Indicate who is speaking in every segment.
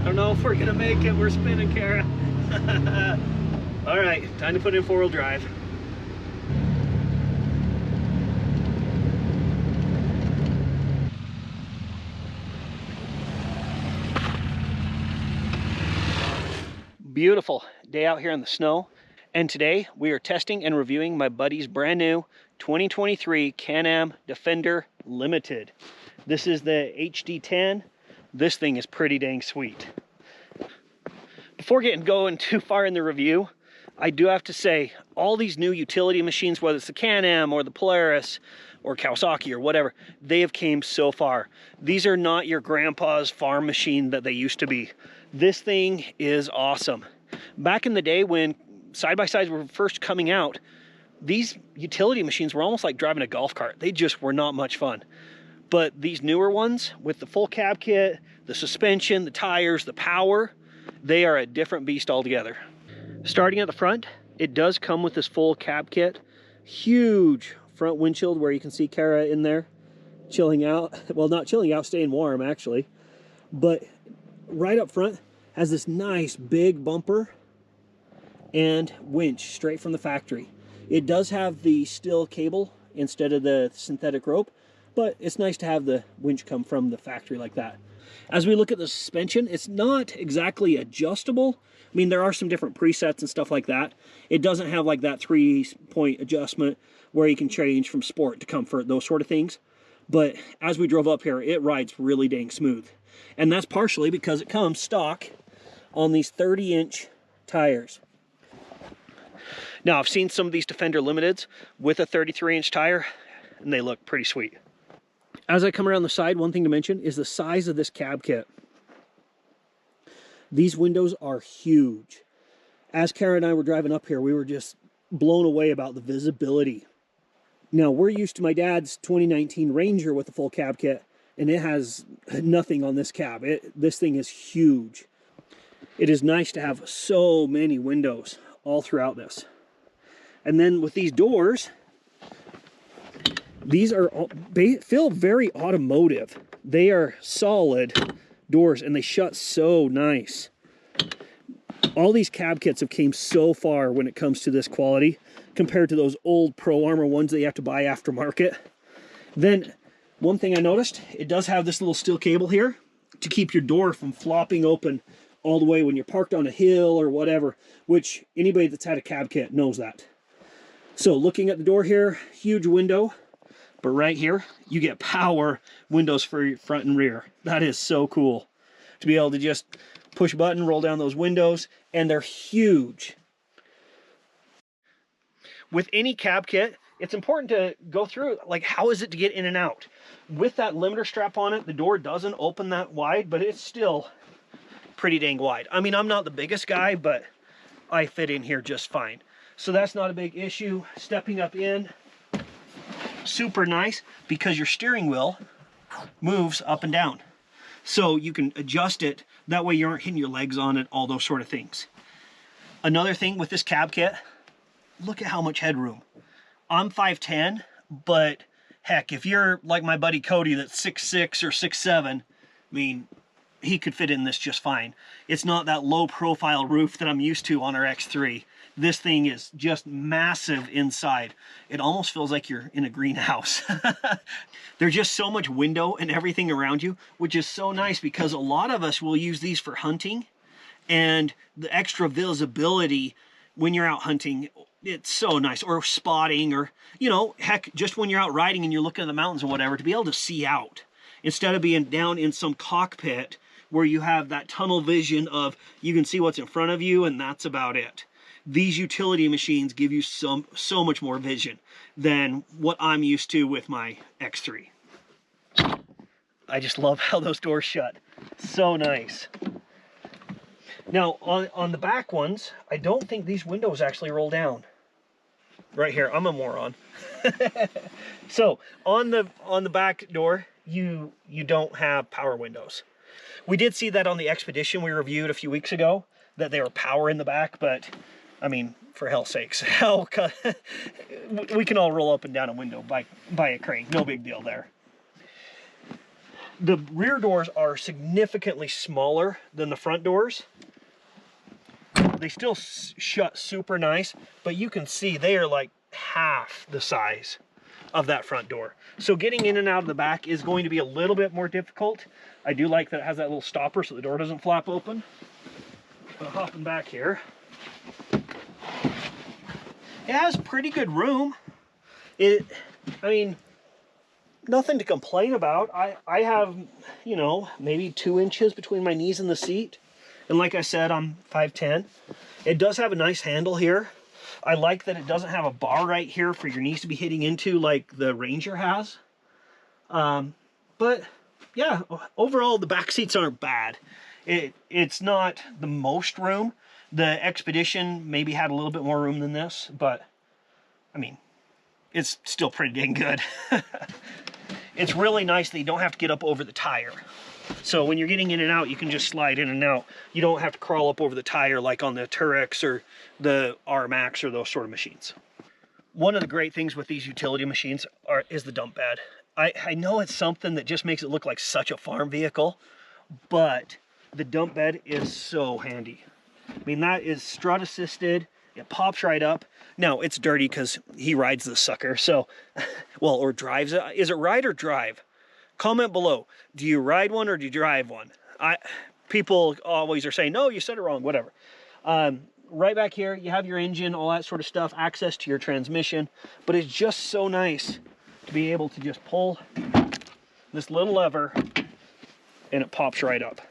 Speaker 1: don't know if we're gonna make it. We're spinning, Kara. All right, time to put in four-wheel drive. Beautiful day out here in the snow. And today we are testing and reviewing my buddy's brand new 2023 Can-Am Defender Limited. This is the HD10. This thing is pretty dang sweet. Before going too far in the review, I do have to say all these new utility machines, whether it's the Can-Am or the Polaris or Kawasaki or whatever, they have came so far. These are not your grandpa's farm machine that they used to be. This thing is awesome. Back in the day when side-by-sides were first coming out, these utility machines were almost like driving a golf cart. They just were not much fun. But these newer ones with the full cab kit, the suspension, the tires, the power, they are a different beast altogether. Starting at the front, it does come with this full cab kit. Huge front windshield where you can see Kara in there chilling out. Well, not chilling out, staying warm actually. But right up front has this nice big bumper and winch straight from the factory. It does have the steel cable instead of the synthetic rope, but it's nice to have the winch come from the factory like that. As we look at the suspension, it's not exactly adjustable. I mean, there are some different presets and stuff like that. It doesn't have like that 3-point adjustment where you can change from sport to comfort, those sort of things. But as we drove up here, it rides really dang smooth. And that's partially because it comes stock on these 30-inch tires. Now, I've seen some of these Defender Limiteds with a 33-inch tire, and they look pretty sweet. As I come around the side, one thing to mention is the size of this cab kit. These windows are huge. As Kara and I were driving up here, we were just blown away about the visibility. Now, we're used to my dad's 2019 Ranger with the full cab kit, and it has nothing on this cab. This thing is huge. It is nice to have so many windows all throughout this. And then with these doors, these feel very automotive. They are solid doors and they shut so nice. All these cab kits have came so far when it comes to this quality compared to those old Pro Armor ones that you have to buy aftermarket. Then one thing I noticed, it does have this little steel cable here to keep your door from flopping open all the way when you're parked on a hill or whatever, which anybody that's had a cab kit knows that. So looking at the door here, huge window, but right here, you get power windows for your front and rear. That is so cool to be able to just push a button, roll down those windows, and they're huge. With any cab kit, it's important to go through, like, how is it to get in and out? With that limiter strap on it, the door doesn't open that wide, but it's still pretty dang wide. I mean, I'm not the biggest guy, but I fit in here just fine. So that's not a big issue. Stepping up in, super nice because your steering wheel moves up and down. So you can adjust it. That way you aren't hitting your legs on it, all those sort of things. Another thing with this cab kit, look at how much headroom. I'm 5'10", but heck, if you're like my buddy Cody that's 6'6" or 6'7", I mean, he could fit in this just fine. It's not that low profile roof that I'm used to on our X3. This thing is just massive inside. It almost feels like you're in a greenhouse. There's just so much window and everything around you, which is so nice because a lot of us will use these for hunting, and the extra visibility when you're out hunting, it's so nice. Or spotting, or, you know, heck, just when you're out riding and you're looking at the mountains or whatever, to be able to see out instead of being down in some cockpit where you have that tunnel vision of you can see what's in front of you and that's about it. These utility machines give you so much more vision than what I'm used to with my X3. I just love how those doors shut. So nice. Now, on the back ones, I don't think these windows actually roll down. Right here, I'm a moron. So, on the back door, you don't have power windows. We did see that on the Expedition we reviewed a few weeks ago, that they were power in the back, but I mean, for hell's sakes, we can all roll up and down a window by a crane. No big deal there. The rear doors are significantly smaller than the front doors. They still shut super nice, but you can see they are like half the size of that front door. So getting in and out of the back is going to be a little bit more difficult. I do like that it has that little stopper so the door doesn't flap open. But hopping back here, it has pretty good room. I mean, nothing to complain about. I have, you know, maybe 2 inches between my knees and the seat. And like I said, I'm 5'10". It does have a nice handle here. I like that it doesn't have a bar right here for your knees to be hitting into like the Ranger has. But yeah, overall the back seats aren't bad. It's not the most room. The Expedition maybe had a little bit more room than this, but I mean, it's still pretty dang good. It's really nice that you don't have to get up over the tire. So when you're getting in and out, you can just slide in and out. You don't have to crawl up over the tire like on the Turex or the R-Max or those sort of machines. One of the great things with these utility machines is the dump bed. I know it's something that just makes it look like such a farm vehicle, but the dump bed is so handy. I mean, that is strut assisted. It pops right up. Now, it's dirty because he rides the sucker, so, well, or drives it. Is it ride or drive? Comment below. Do you ride one or do you drive one? People always are saying, no, you said it wrong, whatever. Right back here, you have your engine, all that sort of stuff, access to your transmission, but it's just so nice to be able to just pull this little lever and it pops right up.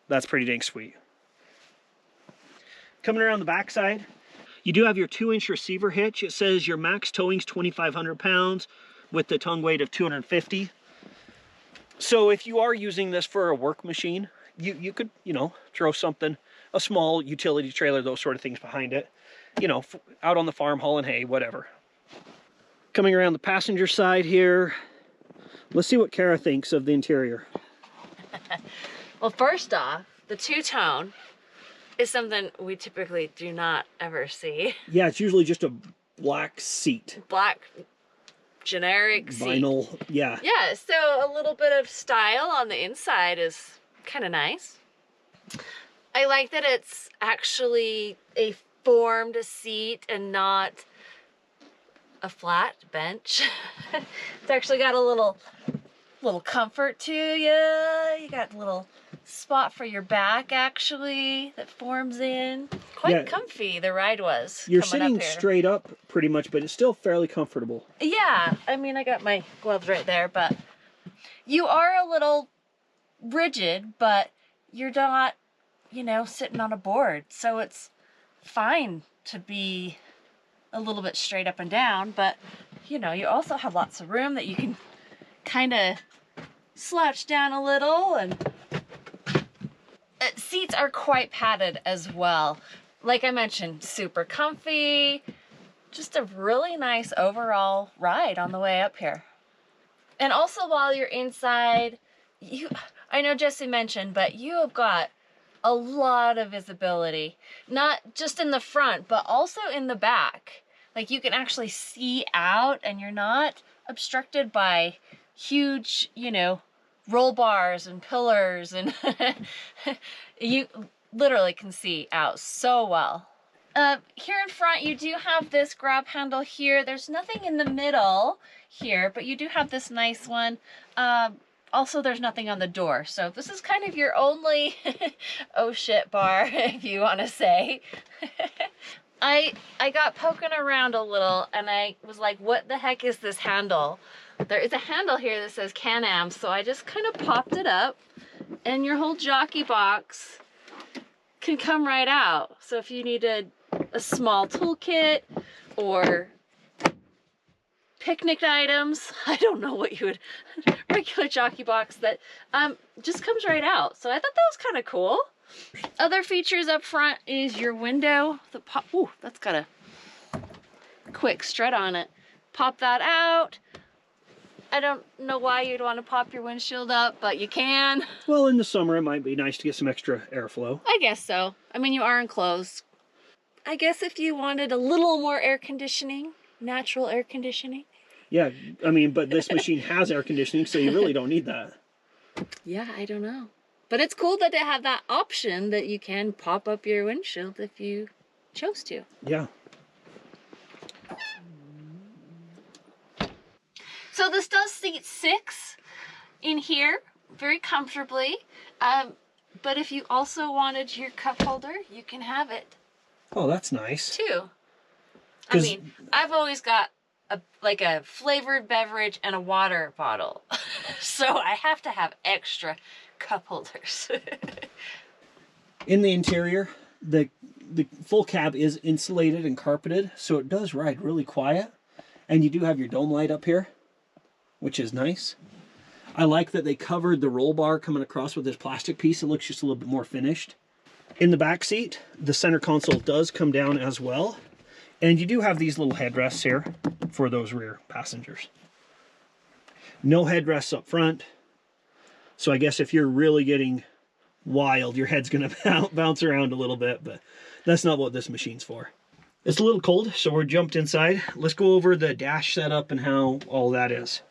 Speaker 1: That's pretty dang sweet. Coming around the backside, you do have your 2-inch receiver hitch. It says your max towing's 2,500 pounds with the tongue weight of 250. So if you are using this for a work machine, you could, you know, throw something, a small utility trailer, those sort of things behind it, you know, out on the farm hauling hay, whatever. Coming around the passenger side here, let's see what Kara thinks of the interior.
Speaker 2: Well, first off, the two-tone is something we typically do not ever see.
Speaker 1: Yeah, it's usually just a black seat.
Speaker 2: Black generic
Speaker 1: vinyl
Speaker 2: seat.
Speaker 1: Yeah
Speaker 2: So a little bit of style on the inside is kind of nice. I like that it's actually a formed seat and not a flat bench. It's actually got a little comfort to you. You got a little spot for your back actually that forms in. Quite comfy the ride was.
Speaker 1: You're sitting straight up pretty much, but it's still fairly comfortable.
Speaker 2: Yeah, I mean, I got my gloves right there, but you are a little rigid, but you're not, you know, sitting on a board. So it's fine to be a little bit straight up and down, but you know, you also have lots of room that you can kind of slouch down a little, and seats are quite padded as well. Like I mentioned, super comfy, just a really nice overall ride on the way up here. And also while you're inside, I know Jesse mentioned, but you have got a lot of visibility, not just in the front, but also in the back. Like you can actually see out and you're not obstructed by huge, you know, roll bars and pillars, and you literally can see out so well. Here in front, you do have this grab handle here. There's nothing in the middle here, but you do have this nice one. Also, there's nothing on the door. So this is kind of your only oh shit bar, if you want to say. I got poking around a little and I was like, what the heck is this handle? There is a handle here that says Can-Am, so I just kind of popped it up and your whole jockey box can come right out. So if you needed a small toolkit or picnic items, I don't know what you would, regular jockey box that just comes right out. So I thought that was kind of cool. Other features up front is your window. Ooh, that's got a quick strut on it. Pop that out. I don't know why you'd want to pop your windshield up, but you can.
Speaker 1: Well, in the summer, it might be nice to get some extra airflow.
Speaker 2: I guess so. I mean, you are enclosed. I guess if you wanted a little more air conditioning, natural air conditioning.
Speaker 1: Yeah, I mean, but this machine has air conditioning, so you really don't need that.
Speaker 2: Yeah, I don't know. But it's cool that they have that option that you can pop up your windshield if you chose to.
Speaker 1: Yeah.
Speaker 2: So this does seat 6 in here very comfortably. But if you also wanted your cup holder, you can have it
Speaker 1: Oh, that's nice.
Speaker 2: too. I mean, I've always got a flavored beverage and a water bottle. So I have to have extra cup holders.
Speaker 1: In the interior, the full cab is insulated and carpeted, so it does ride really quiet. And you do have your dome light up here, which is nice. I like that they covered the roll bar coming across with this plastic piece. It looks just a little bit more finished. In the back seat, the center console does come down as well. And you do have these little headrests here for those rear passengers. No headrests up front. So I guess if you're really getting wild, your head's going to bounce around a little bit, but that's not what this machine's for. It's a little cold, so we're jumped inside. Let's go over the dash setup and how all that is.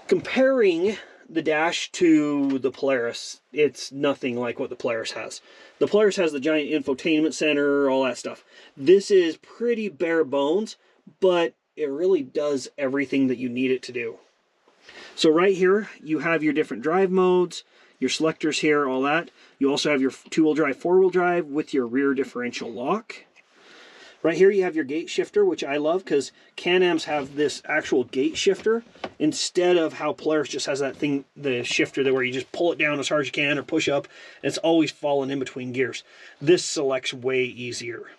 Speaker 1: Comparing the dash to the Polaris, it's nothing like what the Polaris has. The Polaris has the giant infotainment center, all that stuff. This is pretty bare bones, but it really does everything that you need it to do. So right here, you have your different drive modes, your selectors here, all that. You also have your two-wheel drive, four-wheel drive with your rear differential lock. Right here you have your gate shifter, which I love because Can-Ams have this actual gate shifter instead of how Polaris just has that thing, the shifter that where you just pull it down as hard as you can or push up, and it's always falling in between gears. This selects way easier.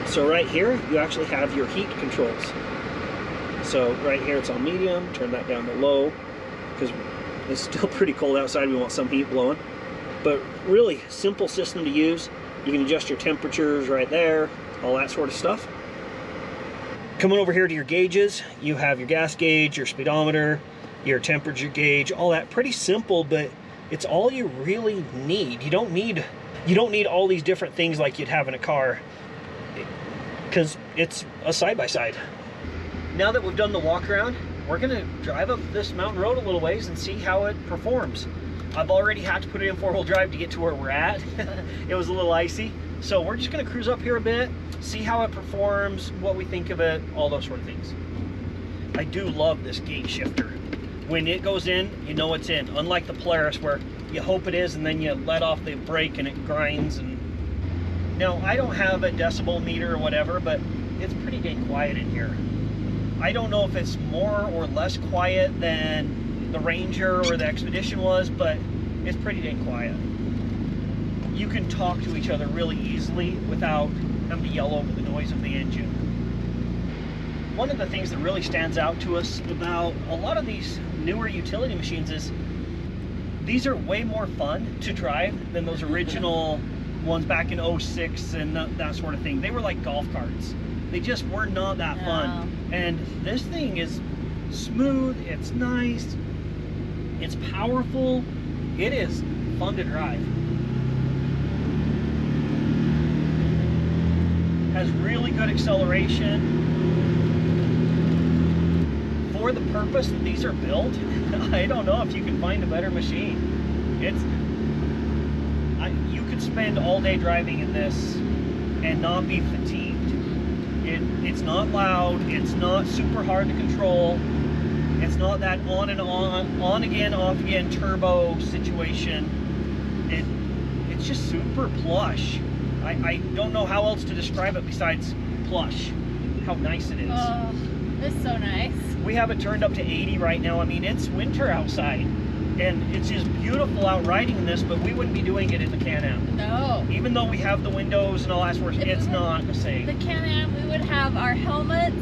Speaker 1: So right here you actually have your heat controls. So right here it's on medium, turn that down to low because it's still pretty cold outside, we want some heat blowing. But really simple system to use. You can adjust your temperatures right there, all that sort of stuff. Coming over here to your gauges, you have your gas gauge, your speedometer, your temperature gauge, all that. Pretty simple, but it's all you really need. You don't need all these different things like you'd have in a car because it's a side-by-side. Now that we've done the walk around, we're gonna drive up this mountain road a little ways and see how it performs. I've already had to put it in four-wheel drive to get to where we're at. It was a little icy. So we're just gonna cruise up here a bit, see how it performs, what we think of it, all those sort of things. I do love this gate shifter. When it goes in, you know it's in. Unlike the Polaris where you hope it is and then you let off the brake and it grinds. And now I don't have a decibel meter or whatever, but it's pretty dang quiet in here. I don't know if it's more or less quiet than the Ranger or the Expedition was, but it's pretty dang quiet. You can talk to each other really easily without having to yell over the noise of the engine. One of the things that really stands out to us about a lot of these newer utility machines is these are way more fun to drive than those original ones back in 06 and that sort of thing. They were like golf carts. They just were not that fun. And this thing is smooth, it's nice, it's powerful, it is fun to drive. Has really good acceleration. For the purpose that these are built, I don't know if you can find a better machine. You could spend all day driving in this and not be fatigued. It's not loud, it's not super hard to control, it's not that on and on again, off again turbo situation. It's just super plush. I don't know how else to describe it besides plush, how nice it is.
Speaker 2: Oh, it's so nice.
Speaker 1: We have it turned up to 80 right now. I mean, it's winter outside, and it's just beautiful out riding this, but we wouldn't be doing it in the Can-Am.
Speaker 2: No.
Speaker 1: Even though we have the windows and all that sort of stuff, it's not the same.
Speaker 2: The Can-Am, we would have our helmets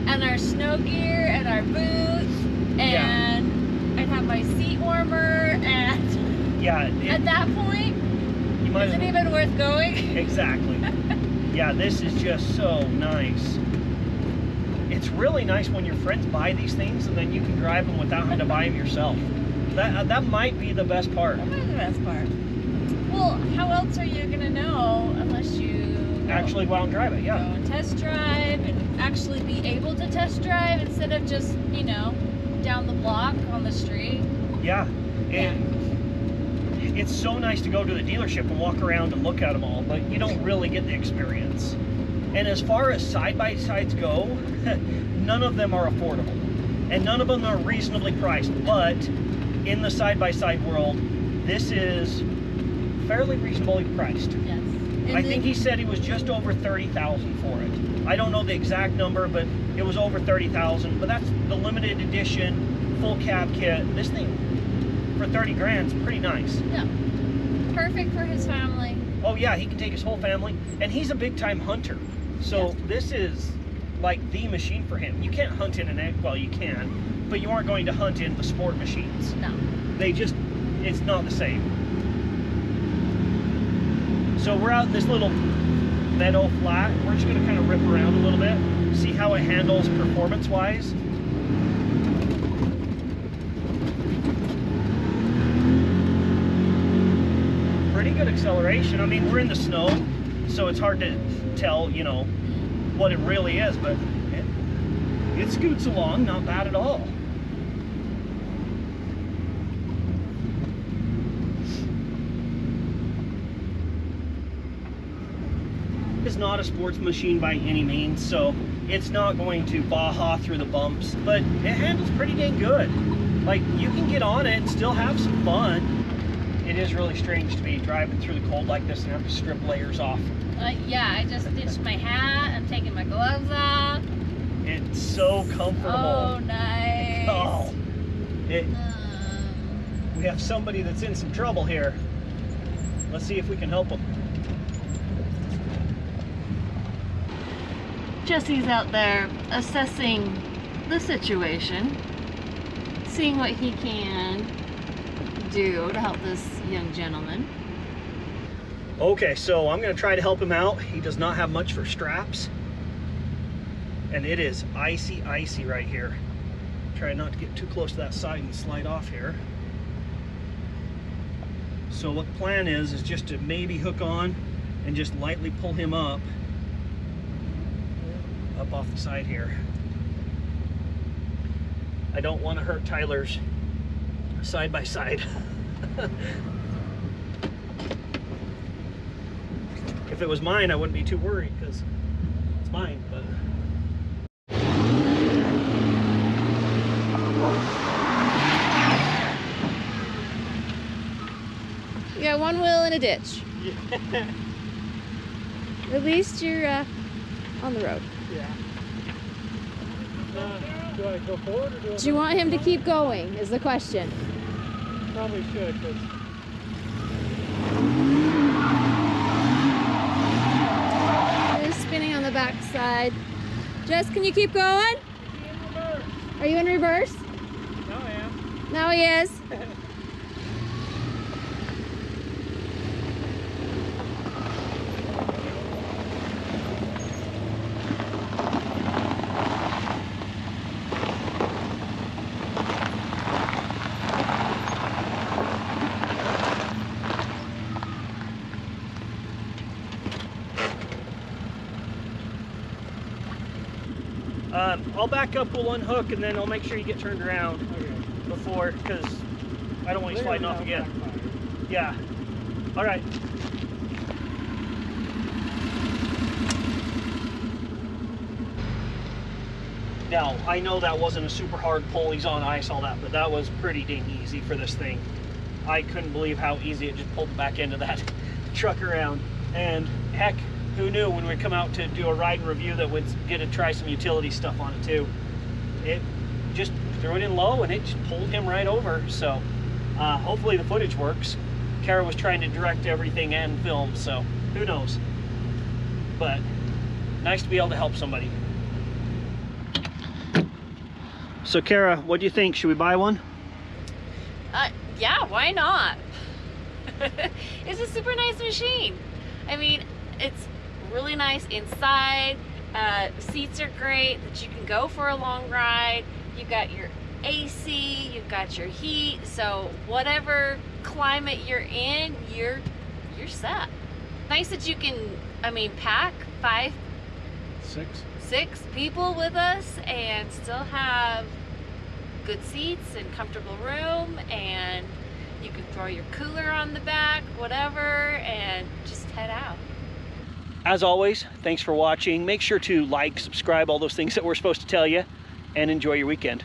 Speaker 2: and our snow gear and our boots, and I'd have my seat warmer, and at that point, is it even worth going?
Speaker 1: Exactly. Yeah, this is just so nice. It's really nice when your friends buy these things and then you can drive them without having to buy them yourself. That might be the best part.
Speaker 2: That might be the best part. Well, how else are you gonna know unless you
Speaker 1: actually go out and drive it? Yeah.
Speaker 2: Go and test drive and actually be able to test drive instead of just, you know, down the block on the street.
Speaker 1: Yeah. And it's so nice to go to the dealership and walk around and look at them all, but you don't really get the experience. And as far as side-by-sides go, none of them are affordable. And none of them are reasonably priced, but in the side-by-side world, this is fairly reasonably priced.
Speaker 2: Yes.
Speaker 1: I think he said he was just over 30,000 for it. I don't know the exact number, but it was over 30,000. But that's the limited edition full cab kit. This thing for 30 grand is pretty nice.
Speaker 2: Yeah. Perfect for his family.
Speaker 1: Oh yeah, he can take his whole family, and he's a big time hunter. So
Speaker 2: Yes.
Speaker 1: this is like the machine for him. You can't hunt in an egg, well you can, but you aren't going to hunt in the sport machines.
Speaker 2: No.
Speaker 1: They just, it's not the same. So we're out in this little meadow flat. We're just gonna kind of rip around a little bit, see how it handles performance-wise. Pretty good acceleration. I mean, we're in the snow, so it's hard to tell, you know, what it really is, but it scoots along, not bad at all. It's not a sports machine by any means, so it's not going to baja through the bumps, but it handles pretty dang good. Like, you can get on it and still have some fun. It is really strange to be driving through the cold like this and have to strip layers off.
Speaker 2: Yeah, I just ditched my hat. I'm taking my gloves off.
Speaker 1: It's so comfortable.
Speaker 2: Oh, nice.
Speaker 1: Oh, we have somebody that's in some trouble here. Let's see if we can help them.
Speaker 2: Jesse's out there assessing the situation, seeing what he can do to help this young gentleman.
Speaker 1: Okay, so I'm gonna try to help him out. He does not have much for straps, and it is icy right here. Try not to get too close to that side and slide off here. So what the plan is just to maybe hook on and just lightly pull him up off the side here. I don't want to hurt Tyler's side by side. If it was mine, I wouldn't be too worried because it's mine, but
Speaker 3: You got one wheel in a ditch.
Speaker 1: yeah.
Speaker 3: At least you're on the road.
Speaker 1: Yeah. Do I go forward or
Speaker 3: Do you want him to keep going is the question.
Speaker 1: Probably should, because
Speaker 3: He's spinning on the back side. Jess, can you keep going? Are you in reverse?
Speaker 1: no, I am.
Speaker 3: Now he is.
Speaker 1: I'll back up, we'll unhook, and then I'll make sure you get turned around before, because I don't want you sliding off again. Yeah. All right. Now, I know that wasn't a super hard pull, he's on ice, all that, but that was pretty dang easy for this thing. I couldn't believe how easy it just pulled the back end of that truck around. And heck, who knew when we come out to do a ride and review that we'd get to try some utility stuff on it too. It just threw it in low and it just pulled him right over. So hopefully the footage works. Kara was trying to direct everything and film, so who knows. But nice to be able to help somebody. So Kara, what do you think? Should we buy one?
Speaker 2: Yeah, why not? It's a super nice machine. I mean, it's really nice inside. Seats are great that you can go for a long ride. You've got your AC, you've got your heat, so whatever climate you're in, you're set. Nice that you can, I mean, pack six people with us and still have good seats and comfortable room, and you can throw your cooler on the back, whatever, and just head out.
Speaker 1: As always, thanks for watching. Make sure to like, subscribe, all those things that we're supposed to tell you, and enjoy your weekend.